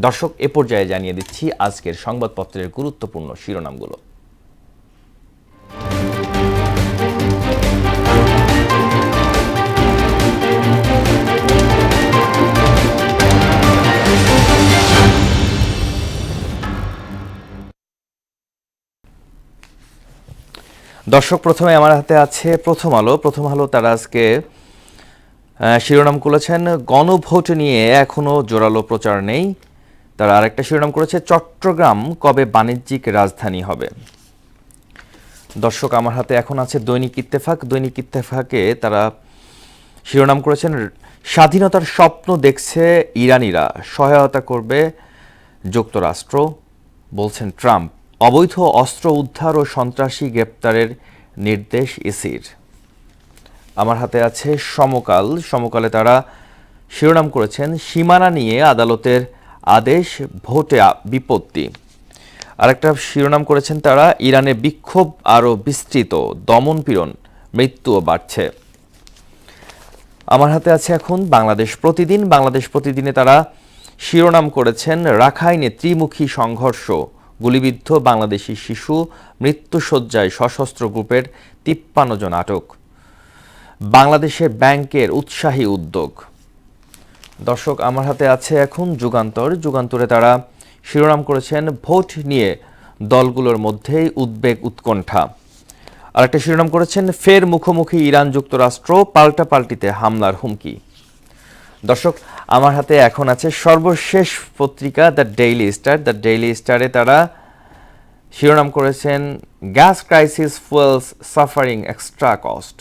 দর্শক, এ পর্যায়ে জানিয়ে দিচ্ছি আজকের সংবাদপত্রের গুরুত্বপূর্ণ শিরোনামগুলো। দর্শক, প্রথমে আমার হাতে আছে প্রথম আলো। তারা আজকে শিরোনাম করেছেন গণভোট নিয়ে এখনো জোরালো প্রচার নেই। তারা আরেকটা শিরোনাম করেছে চট্টগ্রাম কবে বাণিজ্যিক রাজধানী হবে। দর্শক, আমার হাতে এখন আছে দৈনিক ইত্তেফাকে তারা শিরোনাম করেছেন স্বাধীনতার স্বপ্ন দেখছে ইরানিরা, সহায়তা করবে যুক্তরাষ্ট্র, বলছেন ট্রাম্প। অবৈধ অস্ত্র উদ্ধার ও সন্ত্রাসী গ্রেপ্তারের নির্দেশ ইসির। আমার হাতে আছে সমকালে তারা শিরোনাম করেছেন সীমানা নিয়ে আদালতের আদেশ, ভোটে বিপত্তি। আরেকটা শিরোনাম করেছেন তারা ইরানে বিক্ষোভ আরও বিস্তৃত, দমনপীড়ন, মৃত্যুও বাড়ছে। আমার হাতে আছে এখন বাংলাদেশ প্রতিদিনে তারা শিরোনাম করেছেন রাখাইনে ত্রিমুখী সংঘর্ষ, গুলিবিদ্ধ বাংলাদেশি শিশু, মৃত্যুশয্যায় সশস্ত্র গ্রুপের ৫৩ জন আটক, বাংলাদেশে ব্যাংকের উৎসাহী উদ্যোগ। দর্শক, আমার হাতে আছে এখন যুগান্তরে তারা শিরোনাম করেছেন ভোট নিয়ে দলগুলোর মধ্যেই উদ্বেগ উৎকণ্ঠা। আর একটা শিরোনাম করেছেন ফের মুখোমুখি ইরান যুক্তরাষ্ট্র, পাল্টাপাল্টিতে হামলার হুমকি। দর্শক, আমার হাতে এখন আছে সর্বশেষ পত্রিকা দ্য ডেইলি স্টারে তারা শিরোনাম করেছেন gas crisis fuels suffering extra cost.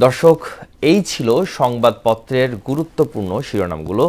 দর্শক, এই ছিল সংবাদপত্রের গুরুত্বপূর্ণ শিরোনামগুলো।